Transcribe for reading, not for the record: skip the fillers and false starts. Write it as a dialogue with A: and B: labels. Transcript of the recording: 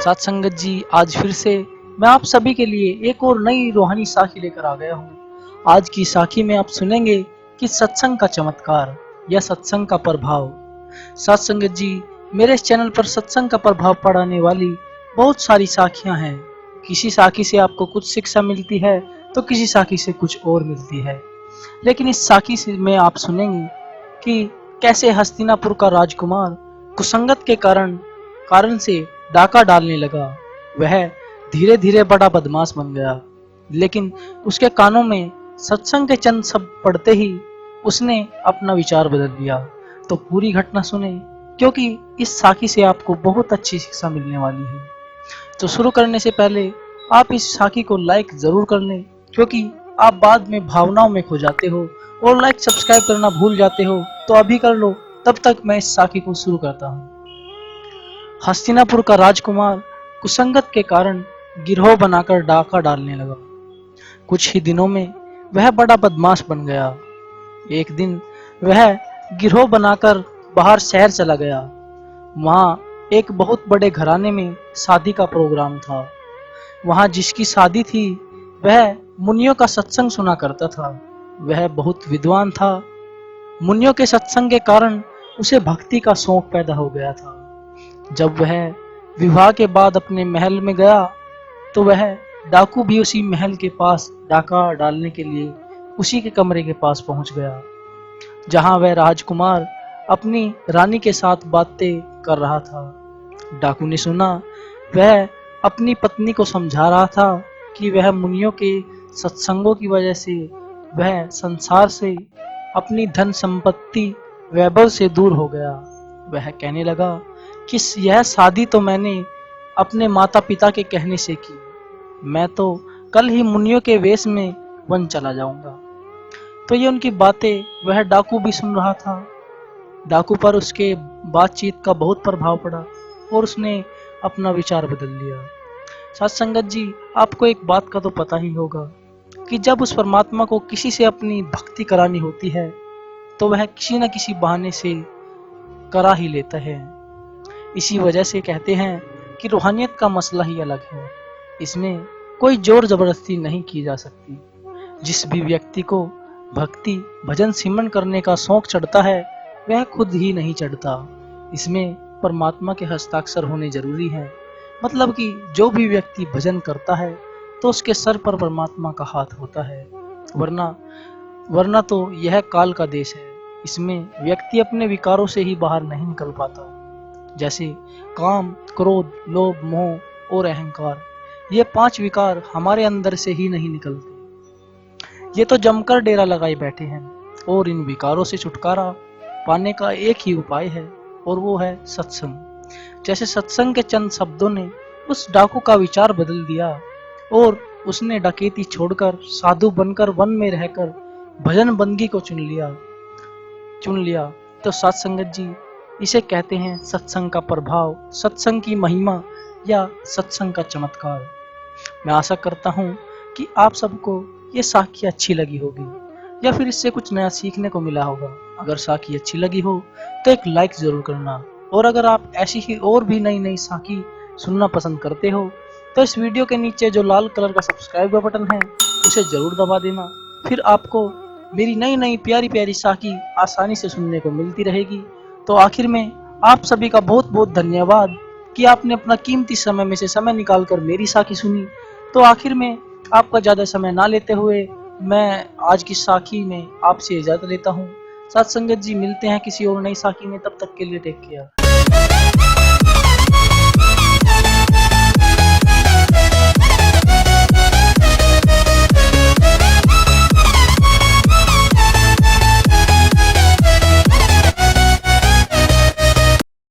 A: साथ संगत जी, आज फिर से मैं आप सभी के लिए एक और नई रूहानी साखी लेकर आ गया हूँ। आज की साखी में आप सुनेंगे कि सत्संग का चमत्कार या सत्संग का प्रभाव। साथ संगत जी, मेरे इस चैनल पर सत्संग का प्रभाव पढ़ाने वाली बहुत सारी साखियां हैं। किसी साखी से आपको कुछ शिक्षा मिलती है तो किसी साखी से कुछ और मिलती है। लेकिन इस साखी से में आप सुनेंगे कि कैसे हस्तिनापुर का राजकुमार कुसंगत के कारण से डाका डालने लगा। वह धीरे धीरे बड़ा बदमाश बन गया, लेकिन उसके कानों में सत्संग के चंद शब्द पढ़ते ही उसने अपना विचार बदल लिया। तो पूरी घटना सुने, क्योंकि इस साखी से आपको बहुत अच्छी शिक्षा मिलने वाली है। तो शुरू करने से पहले आप इस साखी को लाइक जरूर कर लें, क्योंकि आप बाद में भावनाओं में खो जाते हो और लाइक सब्सक्राइब करना भूल जाते हो। तो अभी कर लो, तब तक मैं इस साखी को शुरू करता हूँ। हस्तिनापुर का राजकुमार कुसंगत के कारण गिरोह बनाकर डाका डालने लगा। कुछ ही दिनों में वह बड़ा बदमाश बन गया। एक दिन वह गिरोह बनाकर बाहर शहर चला गया। वहां एक बहुत बड़े घराने में शादी का प्रोग्राम था। वहां जिसकी शादी थी वह मुनियों का सत्संग सुना करता था। वह बहुत विद्वान था। मुनियों के सत्संग के कारण उसे भक्ति का शौक पैदा हो गया था। जब वह विवाह के बाद अपने महल में गया तो वह डाकू भी उसी महल के पास डाका डालने के लिए उसी के कमरे के पास पहुंच गया, जहां वह राजकुमार अपनी रानी के साथ बातें कर रहा था। डाकू ने सुना वह अपनी पत्नी को समझा रहा था कि वह मुनियों के सत्संगों की वजह से वह संसार से, अपनी धन संपत्ति, वैभव से दूर हो गया। वह कहने लगा कि यह शादी तो मैंने अपने माता पिता के कहने से की। मैं तो कल ही मुनियों के वेश में वन चला जाऊंगा। तो ये उनकी बातें वह डाकू भी सुन रहा था। डाकू पर उसके बातचीत का बहुत प्रभाव पड़ा और उसने अपना विचार बदल लिया। साथ संगत जी, आपको एक बात का तो पता ही होगा कि जब उस परमात्मा को किसी से अपनी भक्ति करानी होती है तो वह किसी न किसी बहाने से करा ही लेता है। इसी वजह से कहते हैं कि रूहानियत का मसला ही अलग है। इसमें कोई जोर जबरदस्ती नहीं की जा सकती। जिस भी व्यक्ति को भक्ति भजन सिमरन करने का शौक चढ़ता है वह खुद ही नहीं चढ़ता। इसमें परमात्मा के हस्ताक्षर होने जरूरी है। मतलब कि जो भी व्यक्ति भजन करता है तो उसके सर पर परमात्मा का हाथ होता है, वरना तो यह काल का देश है। इसमें व्यक्ति अपने विकारों से ही बाहर नहीं निकल पाता, जैसे काम, क्रोध, लोभ, मोह और अहंकार। ये 5 विकार हमारे अंदर से ही नहीं निकलते। ये तो जमकर डेरा लगाए बैठे हैं और इन विकारों से छुटकारा पाने का एक ही उपाय है और वो है सत्संग। जैसे सत्संग के चंद शब्दों ने उस डाकू का विचार बदल दिया और उसने डकैती छोड़कर साधु बनकर वन में रहकर भजन बंदगी को चुन लिया। तो साथ संगत जी, इसे कहते हैं सत्संग का प्रभाव, सत्संग की महिमा या सत्संग का चमत्कार। मैं आशा करता हूँ कि आप सबको ये साखी अच्छी लगी होगी या फिर इससे कुछ नया सीखने को मिला होगा। अगर साखी अच्छी लगी हो तो एक लाइक जरूर करना, और अगर आप ऐसी ही और भी नई नई साखी सुनना पसंद करते हो तो इस वीडियो के नीचे जो लाल कलर का सब्सक्राइब का बटन है उसे जरूर दबा देना। फिर आपको मेरी नई नई प्यारी प्यारी साखी आसानी से सुनने को मिलती रहेगी। तो आखिर में आप सभी का बहुत बहुत धन्यवाद कि आपने अपना कीमती समय में से समय निकालकर मेरी साखी सुनी। तो आखिर में आपका ज़्यादा समय ना लेते हुए मैं आज की साखी में आपसे इजाज़त लेता हूँ। साथ संगत जी, मिलते हैं किसी और नई साखी में, तब तक के लिए टेक केयर।